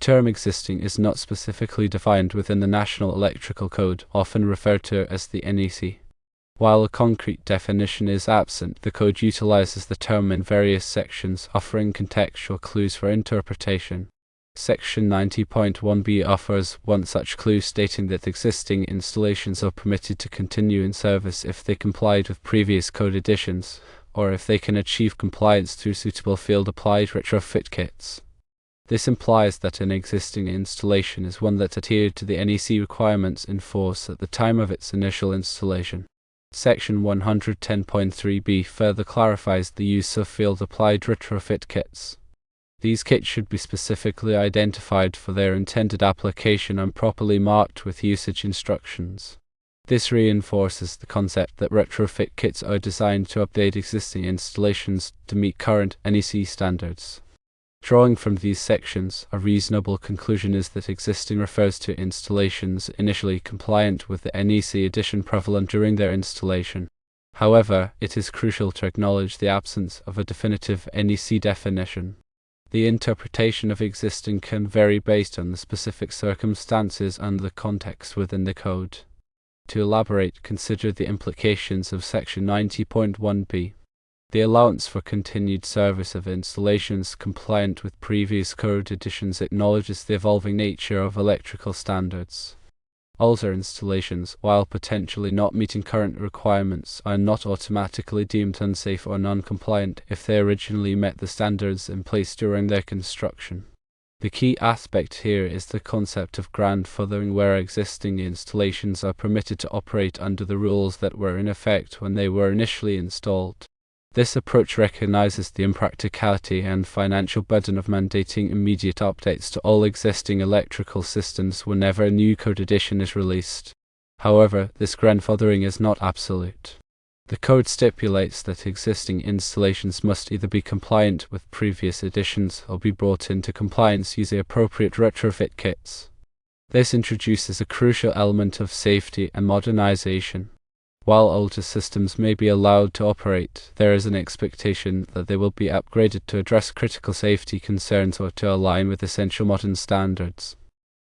term existing is not specifically defined within the National Electrical Code, often referred to as the NEC. While a concrete definition is absent, the code utilizes the term in various sections, offering contextual clues for interpretation. Section 90.1b offers one such clue, stating that existing installations are permitted to continue in service if they complied with previous code editions, or if they can achieve compliance through suitable field-applied retrofit kits. This implies that an existing installation is one that adhered to the NEC requirements in force at the time of its initial installation. Section 110.3b further clarifies the use of field-applied retrofit kits. These kits should be specifically identified for their intended application and properly marked with usage instructions. This reinforces the concept that retrofit kits are designed to update existing installations to meet current NEC standards. Drawing from these sections, a reasonable conclusion is that existing refers to installations initially compliant with the NEC edition prevalent during their installation. However, it is crucial to acknowledge the absence of a definitive NEC definition. The interpretation of existing can vary based on the specific circumstances and the context within the code. To elaborate, consider the implications of Section 90.1b. The allowance for continued service of installations compliant with previous code editions acknowledges the evolving nature of electrical standards. Older installations, while potentially not meeting current requirements, are not automatically deemed unsafe or non-compliant if they originally met the standards in place during their construction. The key aspect here is the concept of grandfathering, where existing installations are permitted to operate under the rules that were in effect when they were initially installed. This approach recognizes the impracticality and financial burden of mandating immediate updates to all existing electrical systems whenever a new code edition is released. However, this grandfathering is not absolute. The code stipulates that existing installations must either be compliant with previous editions or be brought into compliance using appropriate retrofit kits. This introduces a crucial element of safety and modernization. While older systems may be allowed to operate, there is an expectation that they will be upgraded to address critical safety concerns or to align with essential modern standards.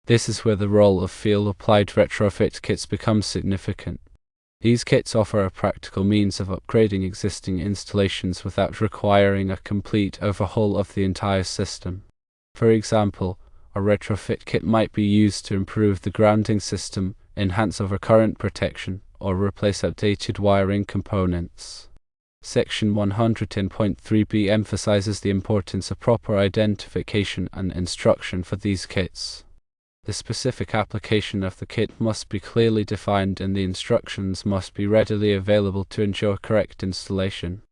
This is where the role of field-applied retrofit kits becomes significant. These kits offer a practical means of upgrading existing installations without requiring a complete overhaul of the entire system. For example, a retrofit kit might be used to improve the grounding system, enhance overcurrent protection, or replace outdated wiring components. Section 110.3b emphasizes the importance of proper identification and instruction for these kits. The specific application of the kit must be clearly defined and the instructions must be readily available to ensure correct installation.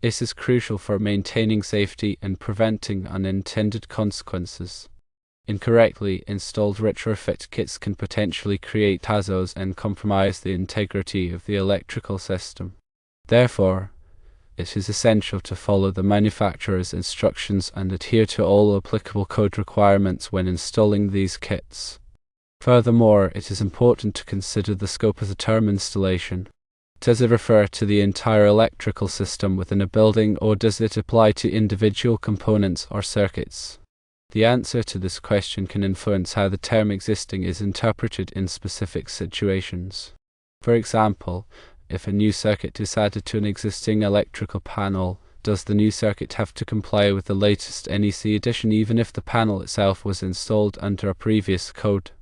This is crucial for maintaining safety and preventing unintended consequences. Incorrectly installed retrofit kits can potentially create hazards and compromise the integrity of the electrical system. Therefore, it is essential to follow the manufacturer's instructions and adhere to all applicable code requirements when installing these kits. Furthermore, it is important to consider the scope of the term installation. Does it refer to the entire electrical system within a building, or does it apply to individual components or circuits? The answer to this question can influence how the term existing is interpreted in specific situations. For example, if a new circuit is added to an existing electrical panel, does the new circuit have to comply with the latest NEC edition even if the panel itself was installed under a previous code?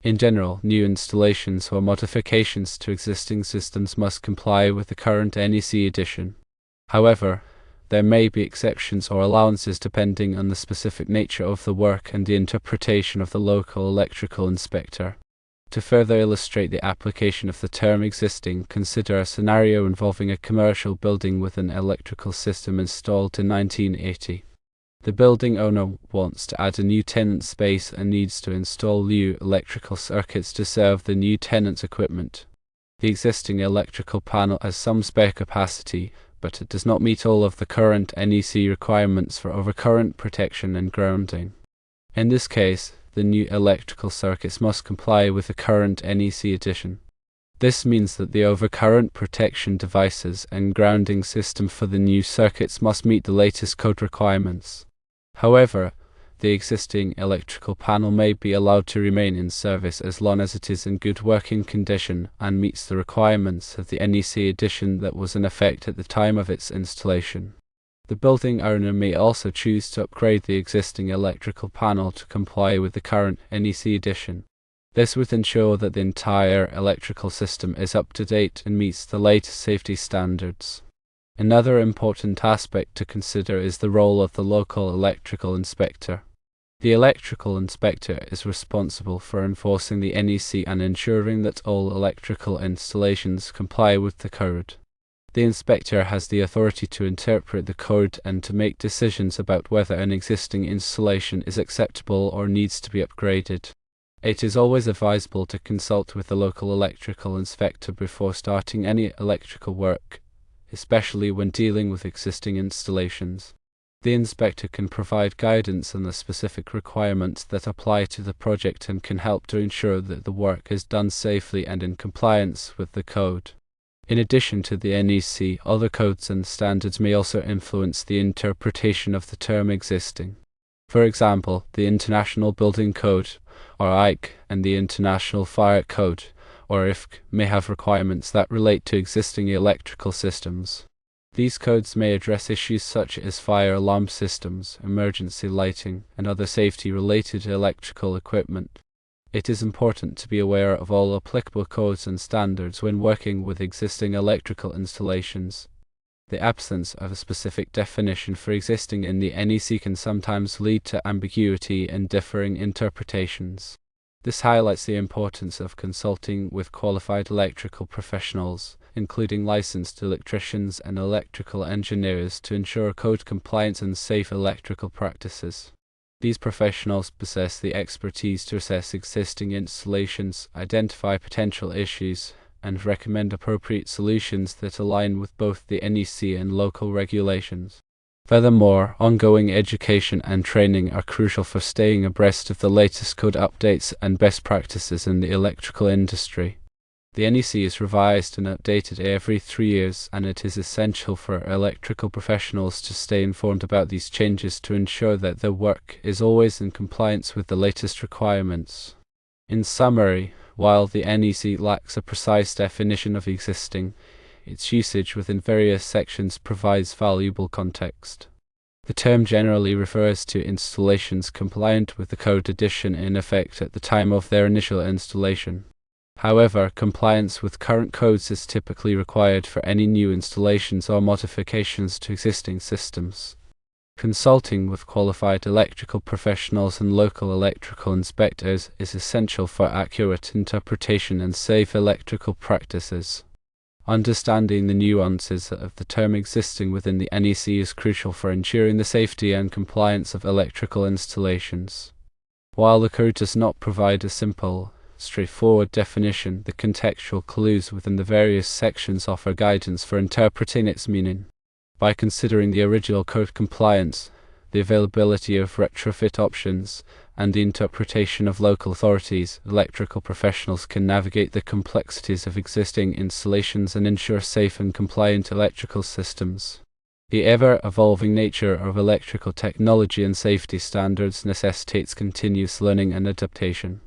In general, new installations or modifications to existing systems must comply with the current NEC edition. However, there may be exceptions or allowances depending on the specific nature of the work and the interpretation of the local electrical inspector. To further illustrate the application of the term existing, consider a scenario involving a commercial building with an electrical system installed in 1980. The building owner wants to add a new tenant space and needs to install new electrical circuits to serve the new tenant's equipment. The existing electrical panel has some spare capacity, but it does not meet all of the current NEC requirements for overcurrent protection and grounding. In this case, the new electrical circuits must comply with the current NEC edition. This means that the overcurrent protection devices and grounding system for the new circuits must meet the latest code requirements. However, the existing electrical panel may be allowed to remain in service as long as it is in good working condition and meets the requirements of the NEC edition that was in effect at the time of its installation. The building owner may also choose to upgrade the existing electrical panel to comply with the current NEC edition. This would ensure that the entire electrical system is up to date and meets the latest safety standards. Another important aspect to consider is the role of the local electrical inspector. The electrical inspector is responsible for enforcing the NEC and ensuring that all electrical installations comply with the code. The inspector has the authority to interpret the code and to make decisions about whether an existing installation is acceptable or needs to be upgraded. It is always advisable to consult with the local electrical inspector before starting any electrical work, especially when dealing with existing installations. The inspector can provide guidance on the specific requirements that apply to the project and can help to ensure that the work is done safely and in compliance with the code. In addition to the NEC, other codes and standards may also influence the interpretation of the term existing. For example, the International Building Code, or IC, and the International Fire Code, or IFC, may have requirements that relate to existing electrical systems. These codes may address issues such as fire alarm systems, emergency lighting, and other safety-related electrical equipment. It is important to be aware of all applicable codes and standards when working with existing electrical installations. The absence of a specific definition for existing in the NEC can sometimes lead to ambiguity and differing interpretations. This highlights the importance of consulting with qualified electrical professionals, including licensed electricians and electrical engineers, to ensure code compliance and safe electrical practices. These professionals possess the expertise to assess existing installations, identify potential issues, and recommend appropriate solutions that align with both the NEC and local regulations. Furthermore, ongoing education and training are crucial for staying abreast of the latest code updates and best practices in the electrical industry. The NEC is revised and updated every 3 years, and it is essential for electrical professionals to stay informed about these changes to ensure that their work is always in compliance with the latest requirements. In summary, while the NEC lacks a precise definition of existing, its usage within various sections provides valuable context. The term generally refers to installations compliant with the code edition in effect at the time of their initial installation. However, compliance with current codes is typically required for any new installations or modifications to existing systems. Consulting with qualified electrical professionals and local electrical inspectors is essential for accurate interpretation and safe electrical practices. Understanding the nuances of the term existing within the NEC is crucial for ensuring the safety and compliance of electrical installations. While the code does not provide a simple, straightforward definition, the contextual clues within the various sections offer guidance for interpreting its meaning. By considering the original code compliance, the availability of retrofit options, and the interpretation of local authorities, electrical professionals can navigate the complexities of existing installations and ensure safe and compliant electrical systems. The ever-evolving nature of electrical technology and safety standards necessitates continuous learning and adaptation.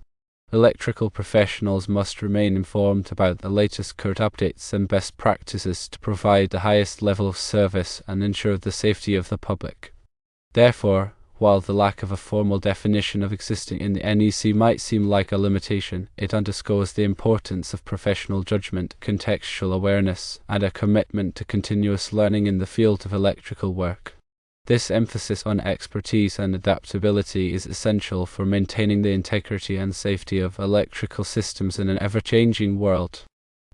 Electrical professionals must remain informed about the latest code updates and best practices to provide the highest level of service and ensure the safety of the public. Therefore, while the lack of a formal definition of existing in the NEC might seem like a limitation, it underscores the importance of professional judgment, contextual awareness, and a commitment to continuous learning in the field of electrical work. This emphasis on expertise and adaptability is essential for maintaining the integrity and safety of electrical systems in an ever-changing world.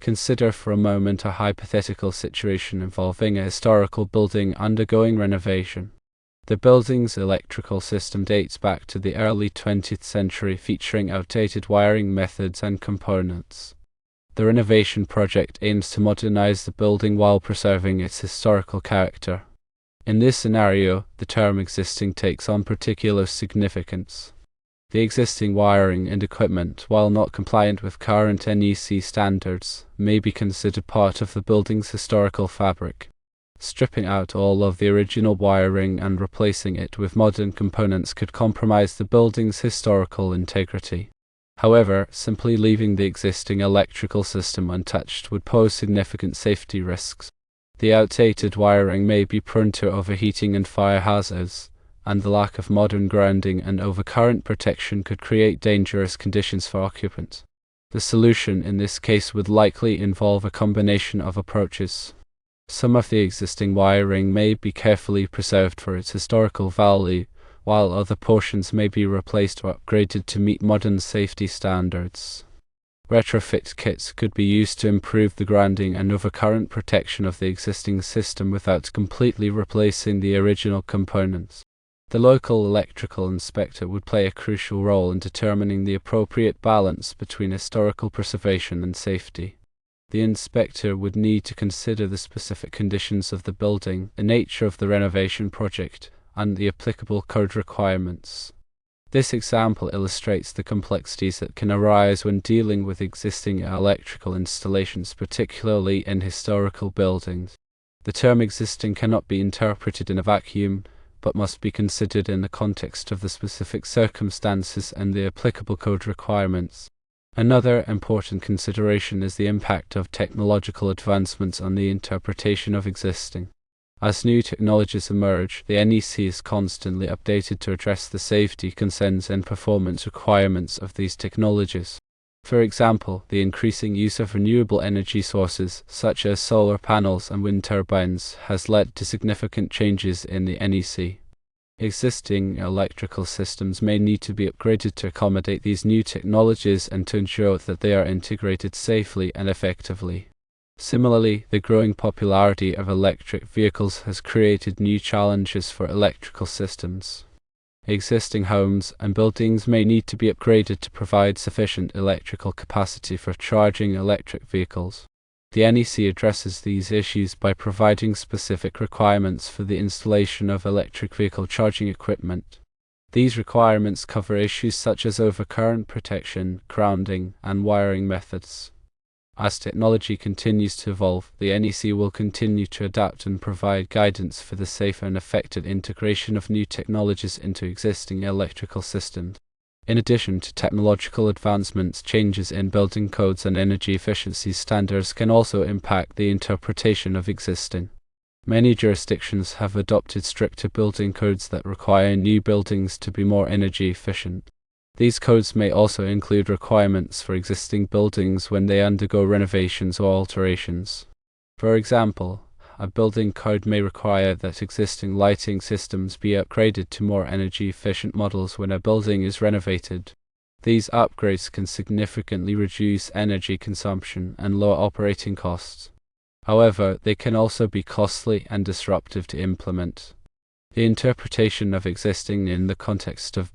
Consider for a moment a hypothetical situation involving a historical building undergoing renovation. The building's electrical system dates back to the early 20th century, featuring outdated wiring methods and components. The renovation project aims to modernize the building while preserving its historical character. In this scenario, the term existing takes on particular significance. The existing wiring and equipment, while not compliant with current NEC standards, may be considered part of the building's historical fabric. Stripping out all of the original wiring and replacing it with modern components could compromise the building's historical integrity. However, simply leaving the existing electrical system untouched would pose significant safety risks. The outdated wiring may be prone to overheating and fire hazards, and the lack of modern grounding and overcurrent protection could create dangerous conditions for occupants. The solution in this case would likely involve a combination of approaches. Some of the existing wiring may be carefully preserved for its historical value, while other portions may be replaced or upgraded to meet modern safety standards. Retrofit kits could be used to improve the grounding and overcurrent protection of the existing system without completely replacing the original components. The local electrical inspector would play a crucial role in determining the appropriate balance between historical preservation and safety. The inspector would need to consider the specific conditions of the building, the nature of the renovation project, and the applicable code requirements. This example illustrates the complexities that can arise when dealing with existing electrical installations, particularly in historical buildings. The term existing cannot be interpreted in a vacuum, but must be considered in the context of the specific circumstances and the applicable code requirements. Another important consideration is the impact of technological advancements on the interpretation of existing. As new technologies emerge, the NEC is constantly updated to address the safety concerns and performance requirements of these technologies. For example, the increasing use of renewable energy sources, such as solar panels and wind turbines, has led to significant changes in the NEC. Existing electrical systems may need to be upgraded to accommodate these new technologies and to ensure that they are integrated safely and effectively. Similarly, the growing popularity of electric vehicles has created new challenges for electrical systems. Existing homes and buildings may need to be upgraded to provide sufficient electrical capacity for charging electric vehicles. The NEC addresses these issues by providing specific requirements for the installation of electric vehicle charging equipment. These requirements cover issues such as overcurrent protection, grounding, and wiring methods. As technology continues to evolve, the NEC will continue to adapt and provide guidance for the safe and effective integration of new technologies into existing electrical systems. In addition to technological advancements, changes in building codes and energy efficiency standards can also impact the interpretation of existing. Many jurisdictions have adopted stricter building codes that require new buildings to be more energy efficient. These codes may also include requirements for existing buildings when they undergo renovations or alterations. For example, a building code may require that existing lighting systems be upgraded to more energy-efficient models when a building is renovated. These upgrades can significantly reduce energy consumption and lower operating costs. However, they can also be costly and disruptive to implement. The interpretation of existing in the context of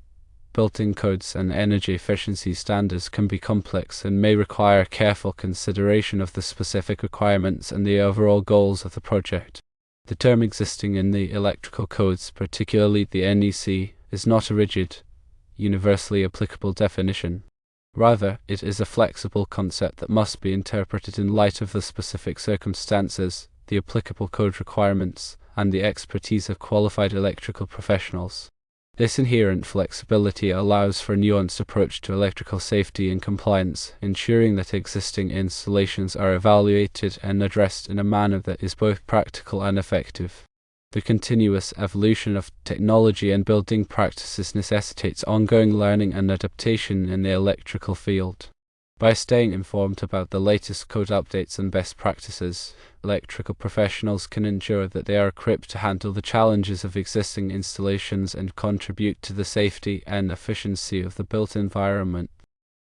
building codes and energy efficiency standards can be complex and may require careful consideration of the specific requirements and the overall goals of the project. The term existing in the electrical codes, particularly the NEC, is not a rigid, universally applicable definition. Rather, it is a flexible concept that must be interpreted in light of the specific circumstances, the applicable code requirements, and the expertise of qualified electrical professionals. This inherent flexibility allows for a nuanced approach to electrical safety and compliance, ensuring that existing installations are evaluated and addressed in a manner that is both practical and effective. The continuous evolution of technology and building practices necessitates ongoing learning and adaptation in the electrical field. By staying informed about the latest code updates and best practices, electrical professionals can ensure that they are equipped to handle the challenges of existing installations and contribute to the safety and efficiency of the built environment.